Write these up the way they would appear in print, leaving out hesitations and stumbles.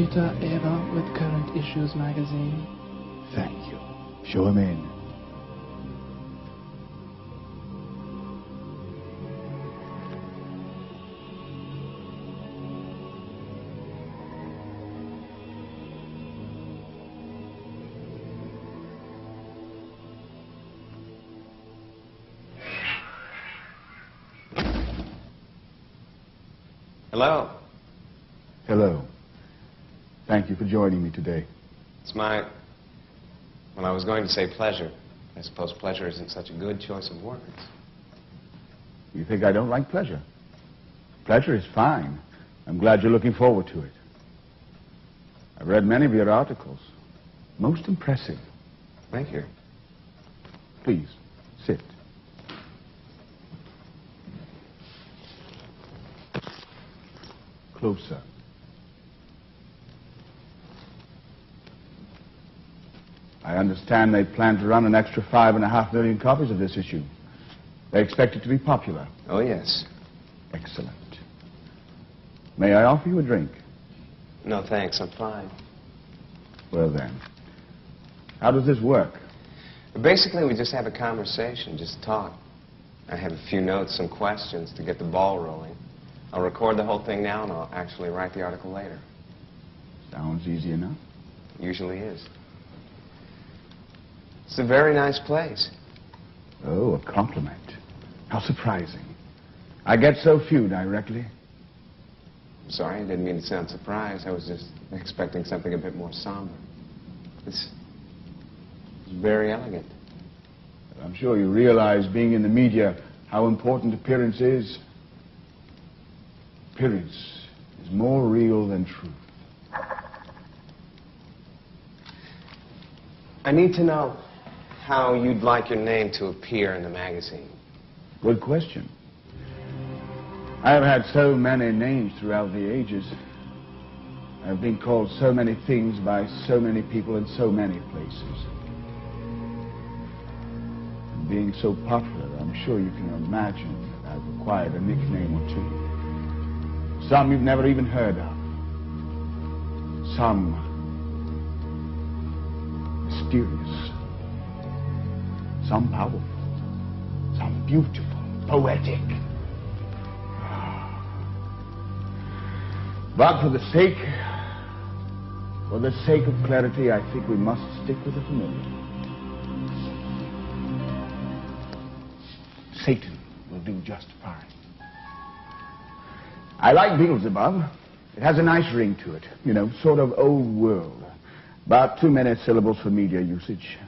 Peter Eva with Current Issues magazine. Thank you. Show him in. Hello. Hello. Thank you for joining me today. It's my... Well, I was going to say pleasure. I suppose pleasure isn't such a good choice of words. You think I don't like pleasure? Pleasure is fine. I'm glad you're looking forward to it. I've read many of your articles. Most impressive. Thank you. Please, sit. Closer. I understand they plan to run an extra 5.5 million copies of this issue. They expect it to be popular. Oh, yes. Excellent. May I offer you a drink? No, thanks. I'm fine. Well then, how does this work? Basically, we just have a conversation, just talk. I have a few notes, some questions to get the ball rolling. I'll record the whole thing now, and I'll actually write the article later. Sounds easy enough. Usually is. It's a very nice place. Oh, a compliment. How surprising. I get so few directly. Sorry, I didn't mean to sound surprised. I was just expecting something a bit more somber. It's very elegant. I'm sure you realize, being in the media, how important appearance is. Appearance is more real than truth. I need to know how you'd like your name to appear in the magazine. Good question. I have had so many names throughout the ages. I've been called so many things by so many people in so many places. And being so popular, I'm sure you can imagine that I've acquired a nickname or two. Some you've never even heard of. Some mysterious. Some powerful. Some beautiful, poetic. But for the sake of clarity, I think we must stick with the familiar. Satan will do just fine. I like Beelzebub. It has a nice ring to it, you know, sort of old world. About too many syllables for media usage.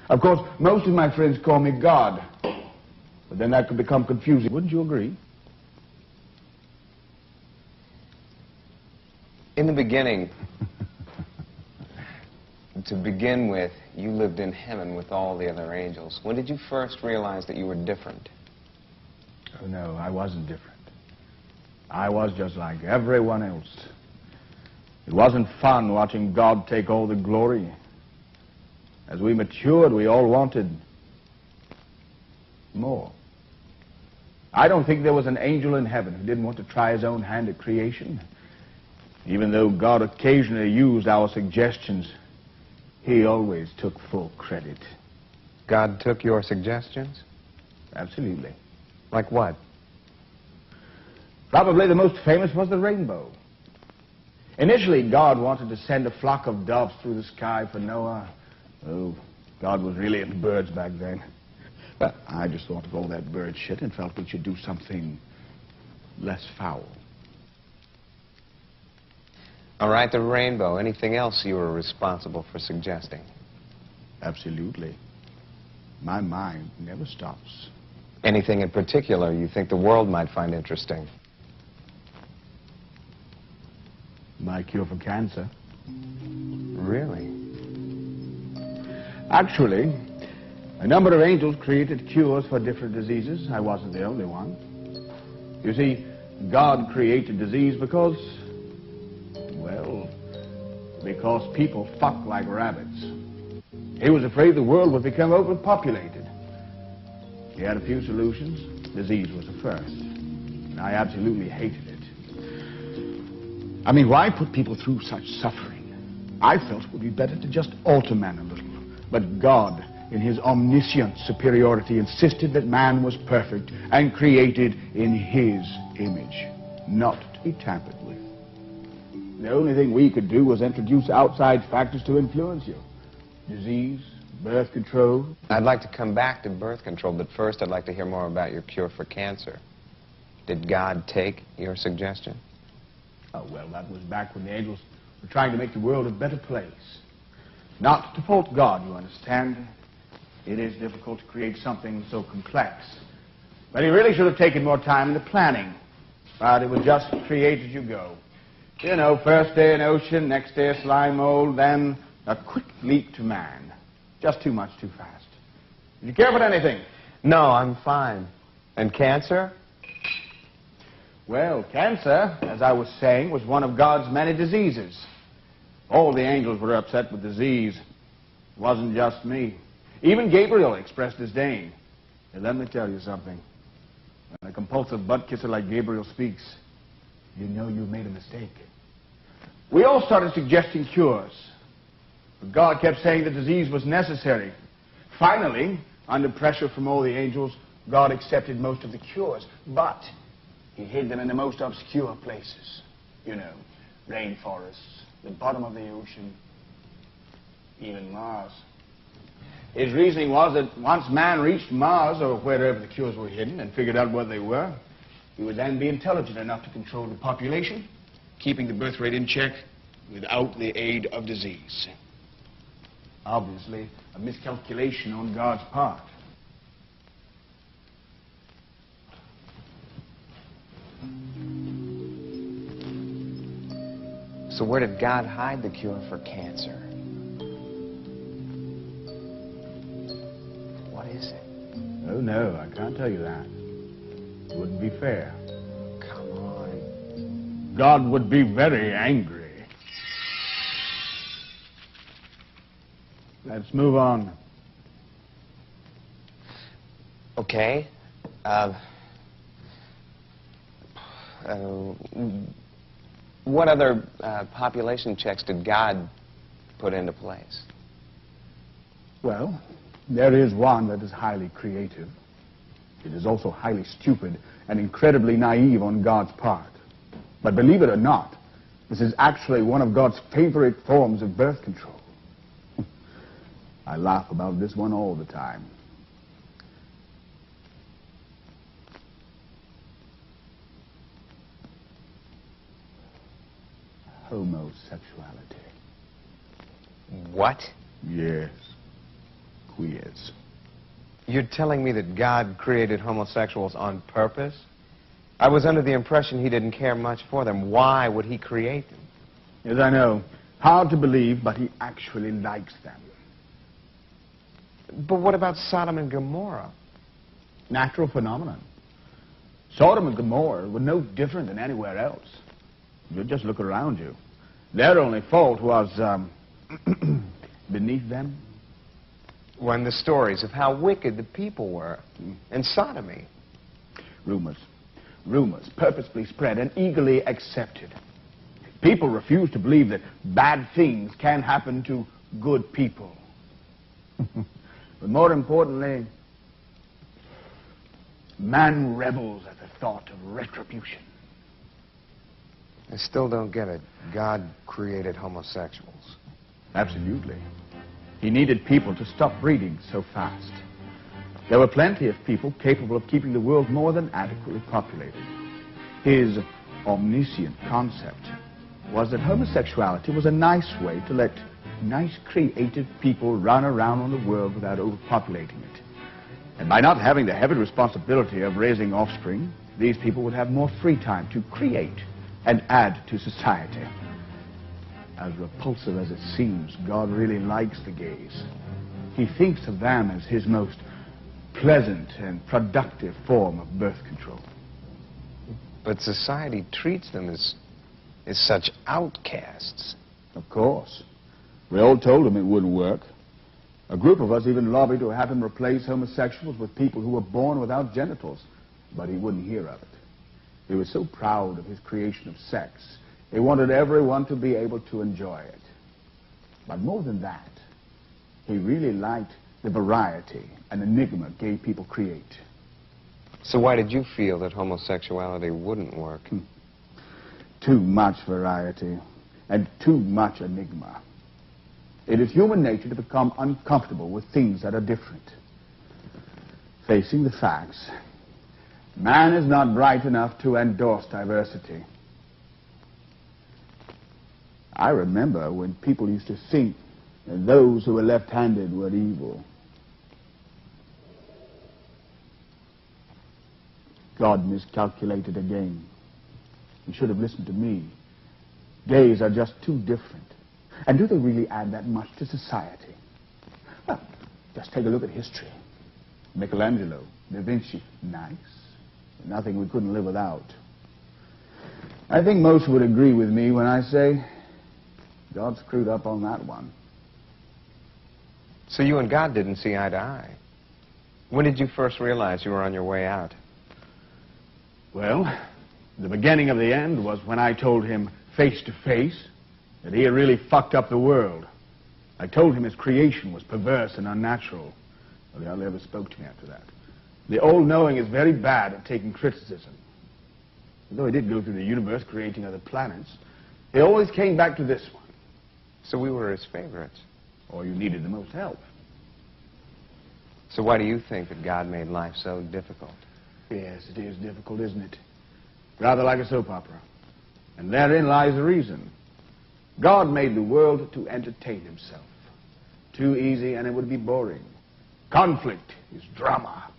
Of course, most of my friends call me God. But then that could become confusing. Wouldn't you agree? In the beginning, to begin with, you lived in heaven with all the other angels. When did you first realize that you were different? Oh, no, I wasn't different. I was just like everyone else. It wasn't fun watching God take all the glory. As we matured, we all wanted more. I don't think there was an angel in heaven who didn't want to try his own hand at creation. Even though God occasionally used our suggestions, he always took full credit. God took your suggestions? Absolutely. Like what? Probably the most famous was the rainbow. Initially, God wanted to send a flock of doves through the sky for Noah. Oh, God was really into birds back then. But I just thought of all that bird shit and felt we should do something less foul. All right, the rainbow. Anything else you were responsible for suggesting? Absolutely. My mind never stops. Anything in particular you think the world might find interesting? My cure for cancer. Really? Actually, a number of angels created cures for different diseases. I wasn't the only one. You see, God created disease because, well, because people fuck like rabbits. He was afraid the world would become overpopulated. He had a few solutions. Disease was the first. And I absolutely hated it. I mean, why put people through such suffering? I felt it would be better to just alter man a little. But God, in his omniscient superiority, insisted that man was perfect and created in his image, not to be tampered with. The only thing we could do was introduce outside factors to influence you. Disease, birth control. I'd like to come back to birth control, but first I'd like to hear more about your cure for cancer. Did God take your suggestion? Oh, well, that was back when the angels were trying to make the world a better place. Not to fault God, you understand. It is difficult to create something so complex. But he really should have taken more time in the planning. But it was just create as you go. You know, first day an ocean, next day a slime mold, then a quick leap to man. Just too much, too fast. Did you care about anything? No, I'm fine. And cancer? Well, cancer, as I was saying, was one of God's many diseases. All the angels were upset with disease. It wasn't just me. Even Gabriel expressed disdain. And let me tell you something. When a compulsive butt kisser like Gabriel speaks, you know you've made a mistake. We all started suggesting cures. But God kept saying the disease was necessary. Finally, under pressure from all the angels, God accepted most of the cures. But he hid them in the most obscure places. You know, rainforests, the bottom of the ocean, even Mars. His reasoning was that once man reached Mars, or wherever the cures were hidden, and figured out what they were, he would then be intelligent enough to control the population, keeping the birth rate in check without the aid of disease. Obviously, a miscalculation on God's part. So where did God hide the cure for cancer? What is it? Oh, no, I can't tell you that. It wouldn't be fair. Come on. God would be very angry. Let's move on. Okay. What other population checks did God put into place? Well, there is one that is highly creative. It is also highly stupid and incredibly naive on God's part. But believe it or not, this is actually one of God's favorite forms of birth control. I laugh about this one all the time. Homosexuality. What? Yes. Quiz. You're telling me that God created homosexuals on purpose? I was under the impression he didn't care much for them. Why would he create them? Yes, I know. Hard to believe, but he actually likes them. But what about Sodom and Gomorrah? Natural phenomenon. Sodom and Gomorrah were no different than anywhere else. You just look around you. Their only fault was, beneath them. When the stories of how wicked the people were and sodomy. Rumors. Rumors purposely spread and eagerly accepted. People refuse to believe that bad things can happen to good people. But more importantly, man rebels at the thought of retribution. I still don't get it. God created homosexuals. Absolutely. He needed people to stop breeding so fast. There were plenty of people capable of keeping the world more than adequately populated. His omniscient concept was that homosexuality was a nice way to let nice, creative people run around on the world without overpopulating it. And by not having the heavy responsibility of raising offspring, these people would have more free time to create and add to society. As repulsive as it seems, God really likes the gays. He thinks of them as his most pleasant and productive form of birth control. But society treats them as such outcasts. Of course. We all told him it wouldn't work. A group of us even lobbied to have him replace homosexuals with people who were born without genitals, but he wouldn't hear of it. He was so proud of his creation of sex, He wanted everyone to be able to enjoy it. But more than that, he really liked the variety an enigma gay people create. So why did you feel that homosexuality wouldn't work? Too much variety and too much enigma. It is human nature to become uncomfortable with things that are different. Facing the facts, man is not bright enough to endorse diversity. I remember when people used to think that those who were left-handed were evil. God miscalculated again. He should have listened to me. Gays are just too different. And do they really add that much to society? Well, just take a look at history. Michelangelo, Da Vinci, nice. Nothing we couldn't live without. I think most would agree with me when I say God screwed up on that one. So you and God didn't see eye to eye. When did you first realize you were on your way out? Well, the beginning of the end was when I told him face to face that he had really fucked up the world. I told him his creation was perverse and unnatural. Well, he hardly ever spoke to me after that. The all-knowing is very bad at taking criticism. Though he did go through the universe creating other planets, he always came back to this one. So we were his favorites. Or you needed the most help. So why do you think that God made life so difficult? Yes, it is difficult, isn't it? Rather like a soap opera. And therein lies the reason. God made the world to entertain himself. Too easy and it would be boring. Conflict is drama.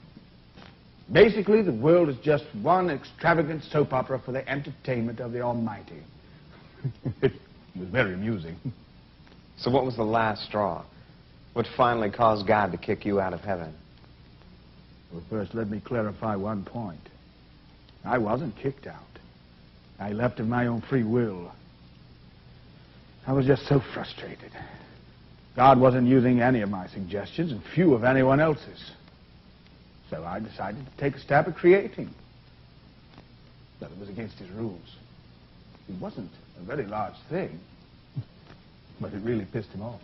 Basically, the world is just one extravagant soap opera for the entertainment of the Almighty. It was very amusing. So what was the last straw? What finally caused God to kick you out of heaven? Well, first, let me clarify one point. I wasn't kicked out. I left of my own free will. I was just so frustrated. God wasn't using any of my suggestions and few of anyone else's. So I decided to take a stab at creating. But it was against his rules. It wasn't a very large thing, but it really pissed him off.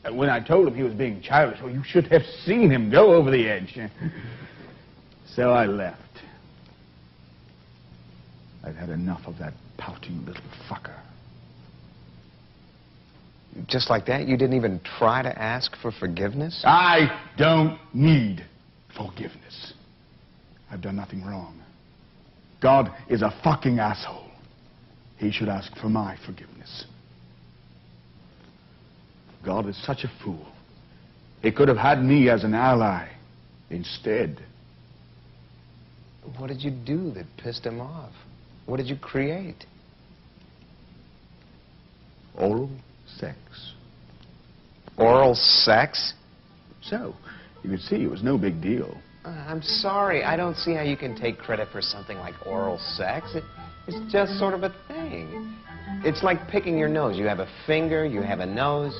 And when I told him he was being childish, well, you should have seen him go over the edge. So I left. I'd had enough of that pouting little fucker. Just like that? You didn't even try to ask for forgiveness? I don't need forgiveness. I've done nothing wrong. God is a fucking asshole. He should ask for my forgiveness. God is such a fool. He could have had me as an ally instead. What did you do that pissed him off? What did you create? Oral sex. Oral sex? So, you could see it was no big deal. I'm sorry. I don't see how you can take credit for something like oral sex. It's just sort of a thing. It's like picking your nose. You have a finger, you have a nose.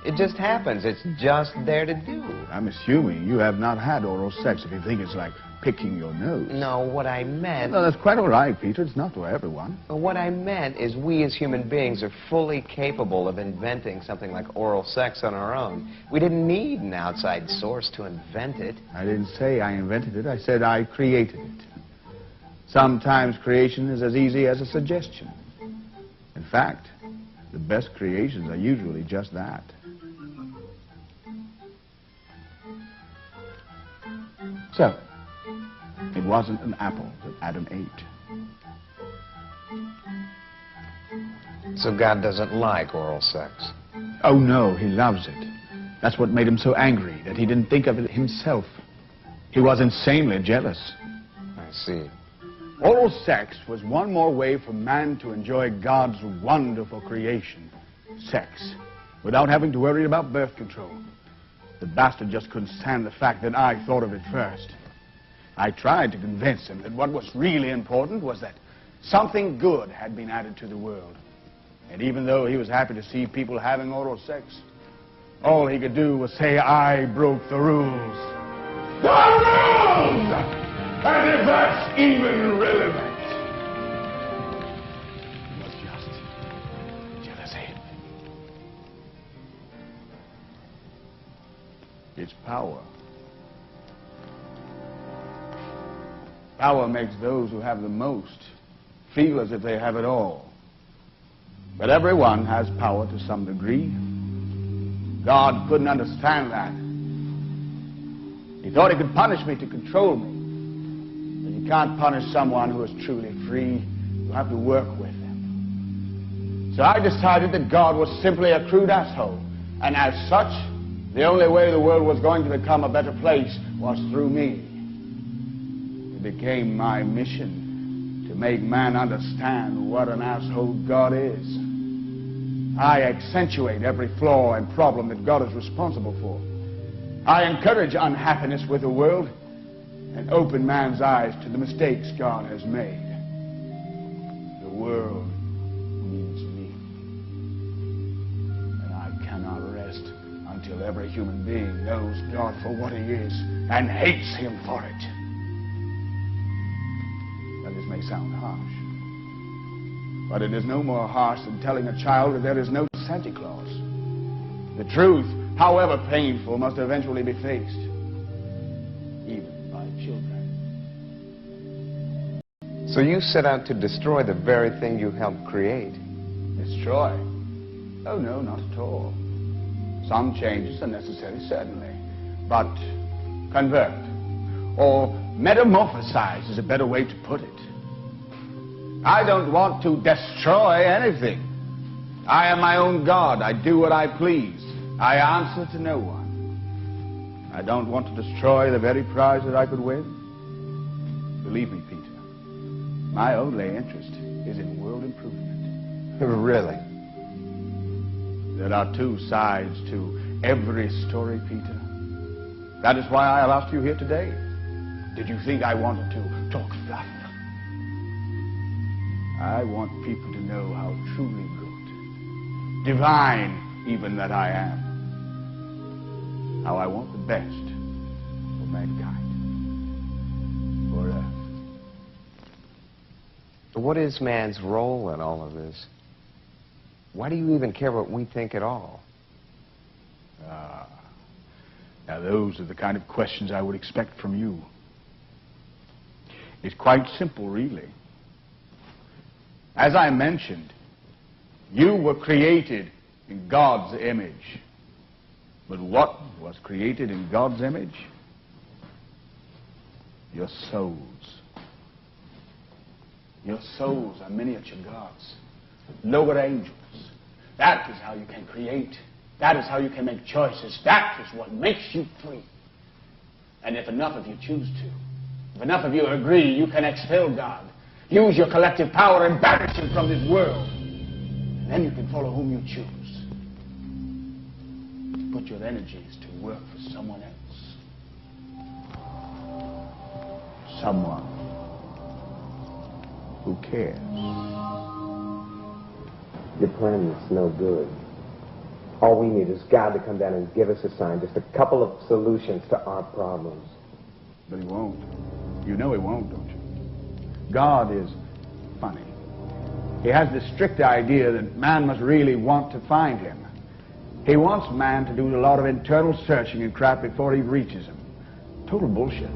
It just happens. It's just there to do. I'm assuming you have not had oral sex if you think it's like picking your nose. No, what I meant... No, that's quite all right, Peter. It's not for everyone. What I meant is we as human beings are fully capable of inventing something like oral sex on our own. We didn't need an outside source to invent it. I didn't say I invented it. I said I created it. Sometimes creation is as easy as a suggestion. In fact, the best creations are usually just that. So, it wasn't an apple that Adam ate. So God doesn't like oral sex? Oh, no, he loves it. That's what made him so angry, that he didn't think of it himself. He was insanely jealous. I see. Oral sex was one more way for man to enjoy God's wonderful creation, sex, without having to worry about birth control. The bastard just couldn't stand the fact that I thought of it first. I tried to convince him that what was really important was that something good had been added to the world. And even though he was happy to see people having oral sex, all he could do was say I broke the rules. The rules! And if that's even relevant. It was just It's power. Power makes those who have the most feel as if they have it all. But everyone has power to some degree. God couldn't understand that. He thought he could punish me to control me. But you can't punish someone who is truly free. You have to work with them. So I decided that God was simply a crude asshole. And as such, the only way the world was going to become a better place was through me. It became my mission to make man understand what an asshole God is. I accentuate every flaw and problem that God is responsible for. I encourage unhappiness with the world and open man's eyes to the mistakes God has made. The world needs me. And I cannot rest until every human being knows God for what he is and hates him for it. Now, this may sound harsh, but it is no more harsh than telling a child that there is no Santa Claus. The truth, however painful, must eventually be faced, even by children. So you set out to destroy the very thing you helped create. Destroy? Oh, no, not at all. Some changes are necessary, certainly. But convert, or metamorphosize is a better way to put it. I don't want to destroy anything. I am my own God. I do what I please. I answer to no one. I don't want to destroy the very prize that I could win. Believe me, Peter, my only interest is in world improvement. Really? There are two sides to every story, Peter. That is why I have asked you here today. Did you think I wanted to talk fluff? I want people to know how truly good, divine even, that I am. How I want the best for mankind, for Earth. What is man's role in all of this? Why do you even care what we think at all? Now those are the kind of questions I would expect from you. It's quite simple, really. As I mentioned, you were created in God's image. But what was created in God's image? Your souls. Your souls are miniature gods, lower angels. That is how you can create. That is how you can make choices. That is what makes you free. And if enough of you choose to, if enough of you agree, you can expel God. Use your collective power and banish him from this world. And then you can follow whom you choose. Put your energies to work for someone else. Someone who cares. Your plan is no good. All we need is God to come down and give us a sign, just a couple of solutions to our problems. But he won't. You know he won't, don't you? God is funny. He has this strict idea that man must really want to find him. He wants man to do a lot of internal searching and crap before he reaches him. Total bullshit.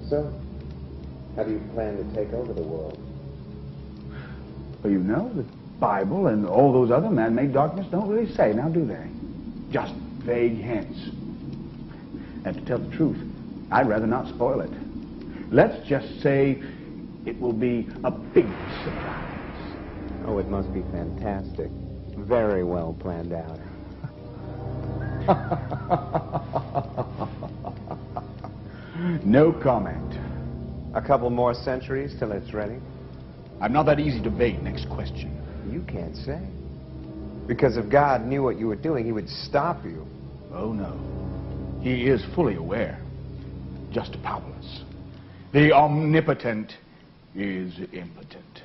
So, how do you plan to take over the world? Well, you know, the Bible and all those other man-made documents don't really say, now do they? Just vague hints. And to tell the truth, I'd rather not spoil it. Let's just say it will be a big surprise. Oh, it must be fantastic. Very well planned out. No comment. A couple more centuries till it's ready? I'm not that easy to bait. Next question. You can't say. Because if God knew what you were doing, he would stop you. Oh, no. He is fully aware. Just powerless. The omnipotent is impotent.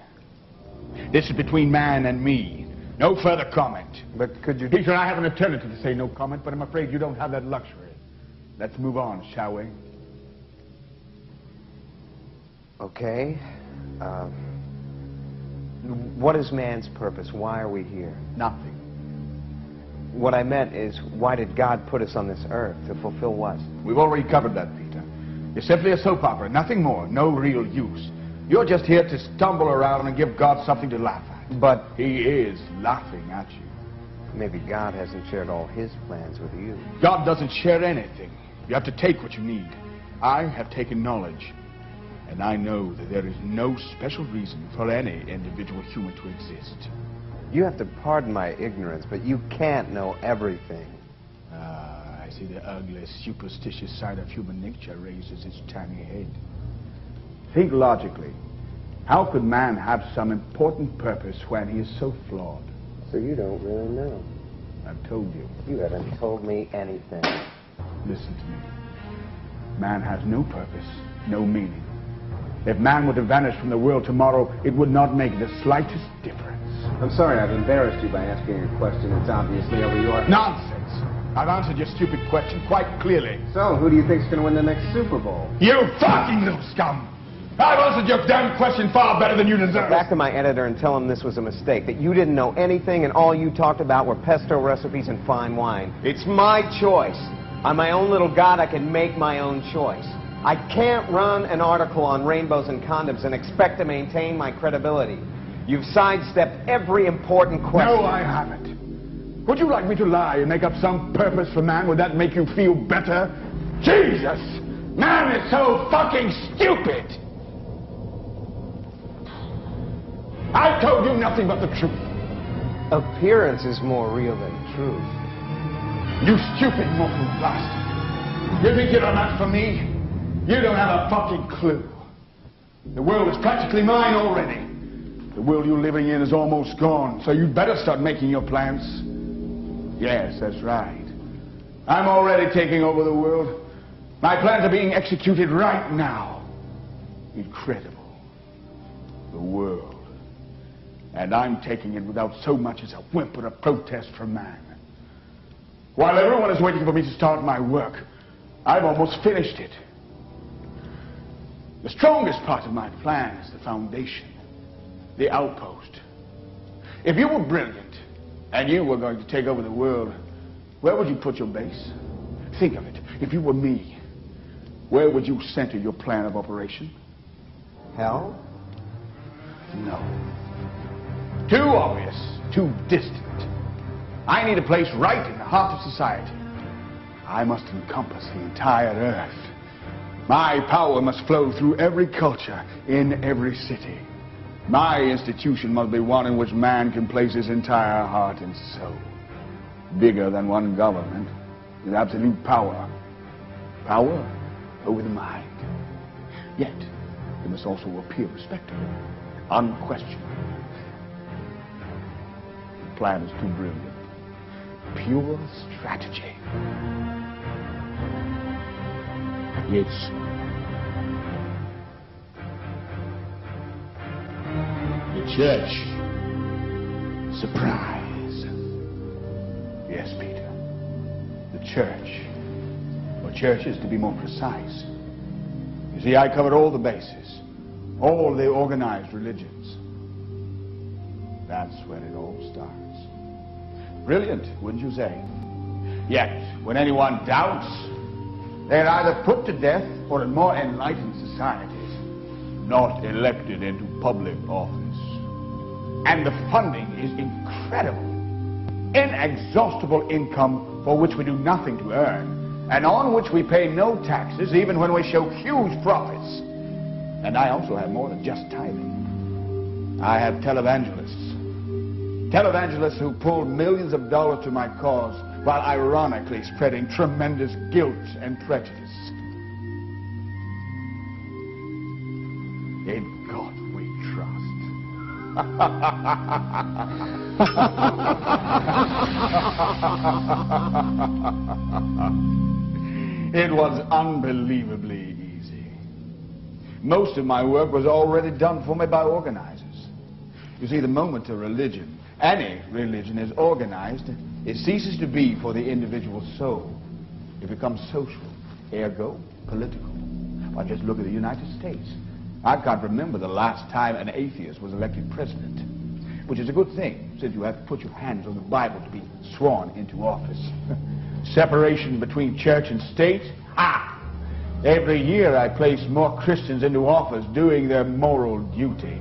This is between man and me. No further comment. But could you... Peter, I have an eternity to say no comment, but I'm afraid you don't have that luxury. Let's move on, shall we? Okay. What is man's purpose? Why are we here? Nothing. What I meant is, why did God put us on this earth? To fulfill what? We've already covered that, Peter. You're simply a soap opera, nothing more, no real use. You're just here to stumble around and give God something to laugh at. But He is laughing at you. maybe God hasn't shared all his plans with you. God doesn't share anything. You have to take what you need. I have taken knowledge, and I know that there is no special reason for any individual human to exist. You have to pardon my ignorance, but you can't know everything. I see the ugly, superstitious side of human nature raises its tiny head. Think logically. How could man have some important purpose when he is so flawed? So you don't really know. I've told you. You haven't told me anything. Listen to me. Man has no purpose, no meaning. If man were to vanish from the world tomorrow, it would not make the slightest difference. I'm sorry I've embarrassed you by asking a question that's obviously over your head. Nonsense! I've answered your stupid question quite clearly. So, who do you think's going to win the next Super Bowl? You fucking little scum! I've answered your damn question far better than you deserve. Back to my editor and tell him this was a mistake, that you didn't know anything and all you talked about were pesto recipes and fine wine. It's my choice. I'm my own little god. I can make my own choice. I can't run an article on rainbows and condoms and expect to maintain my credibility. You've sidestepped every important question. No, I haven't. Would you like me to lie and make up some purpose for man? Would that make you feel better? Jesus! Man is so fucking stupid! I told you nothing but the truth. Appearance is more real than truth. You stupid mortal bastard. You think you're a match for me? You don't have a fucking clue. The world is practically mine already. The world you're living in is almost gone, so you'd better start making your plans. Yes, that's right. I'm already taking over the world. My plans are being executed right now. Incredible. The world. And I'm taking it without so much as a whimper of protest from man. While everyone is waiting for me to start my work, I've almost finished it. The strongest part of my plan is the foundation, the outpost. If you were brilliant and you were going to take over the world, where would you put your base? Think of it. If you were me, where would you center your plan of operation? Hell? No. Too obvious, too distant. I need a place right in the heart of society. I must encompass the entire earth. My power must flow through every culture in every city. My institution must be one in which man can place his entire heart and soul. Bigger than one government, with absolute power. Power over the mind. Yet, it must also appear respectable, unquestionable. The plan is too brilliant. Pure strategy. It's the church. Surprise. Yes, Peter. The church. Or churches, to be more precise. You see, I covered all the bases. All the organized religions. That's when it all starts. Brilliant, wouldn't you say? Yet, when anyone doubts, they're either put to death or in more enlightened societies, not elected into public office. And the funding is incredible. Inexhaustible income for which we do nothing to earn, and on which we pay no taxes even when we show huge profits. And I also have more than just tithing. I have televangelists. Televangelists who pulled millions of dollars to my cause while ironically spreading tremendous guilt and prejudice. In God we trust. It was unbelievably easy. Most of my work was already done for me by organizers. You see, the moment a religion, any religion, is organized, it ceases to be for the individual soul. It becomes social, ergo political. Well, just look at the United States. I can't remember the last time an atheist was elected president. which is a good thing, since you have to put your hands on the Bible to be sworn into office. Separation between church and state? Every year I place more Christians into office doing their moral duty.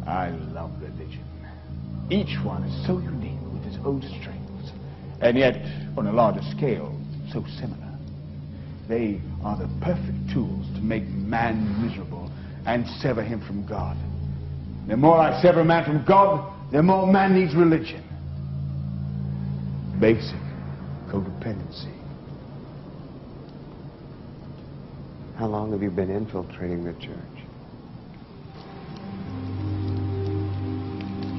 I love religion. Each one is so unique with its own strengths, and yet, on a larger scale, so similar. They are the perfect tools to make man miserable and sever him from God. The more I sever man from God, the more man needs religion. Basic codependency. How long have you been infiltrating the church?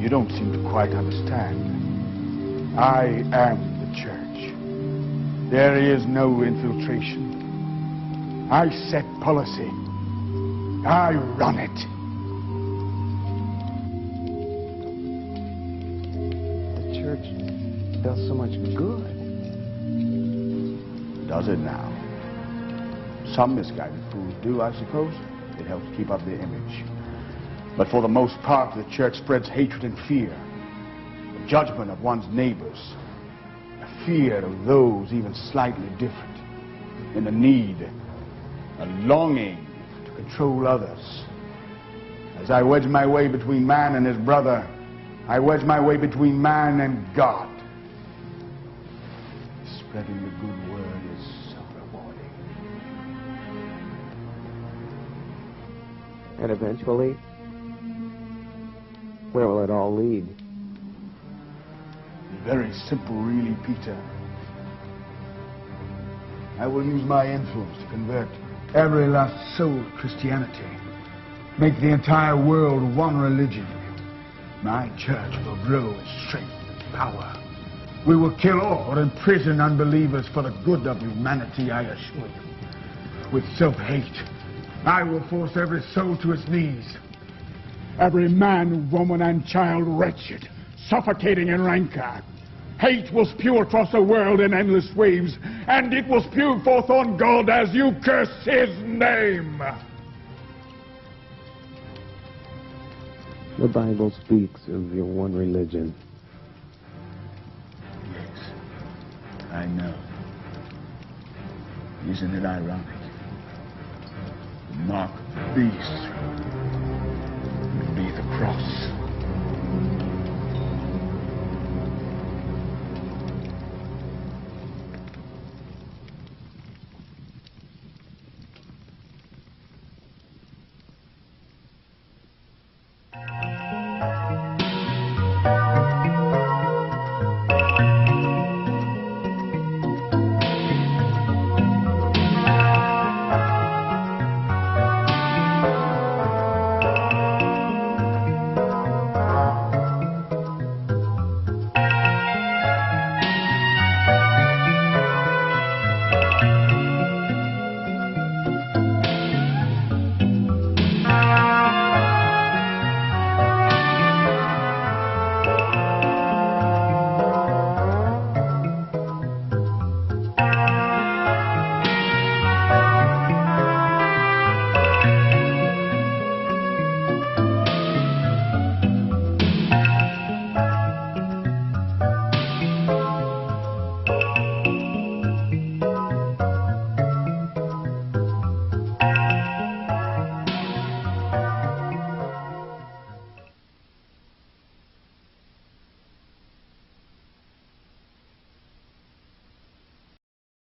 You don't seem to quite understand. I am the church. There is no infiltration. I set policy. I run it. The church does so much good. Does it now? Some misguided fools do, I suppose. It helps keep up their image. But for the most part, the church spreads hatred and fear. The judgment of one's neighbors. A fear of those even slightly different. And a need, a longing to control others. As I wedge my way between man and his brother, I wedge my way between man and God. Spreading the good word is so rewarding. And eventually, where will it all lead? Very simple, really, Peter. I will use my influence to convert every last soul to Christianity. Make the entire world one religion. My church will grow in strength and power. We will kill or imprison unbelievers for the good of humanity, I assure you. With self-hate, I will force every soul to its knees. Every man, woman, and child wretched, suffocating in rancor. Hate will spew across the world in endless waves, and it will spew forth on God as you curse his name. The Bible speaks of your one religion. Yes, I know. Isn't it ironic? The mark of the beast will be the cross.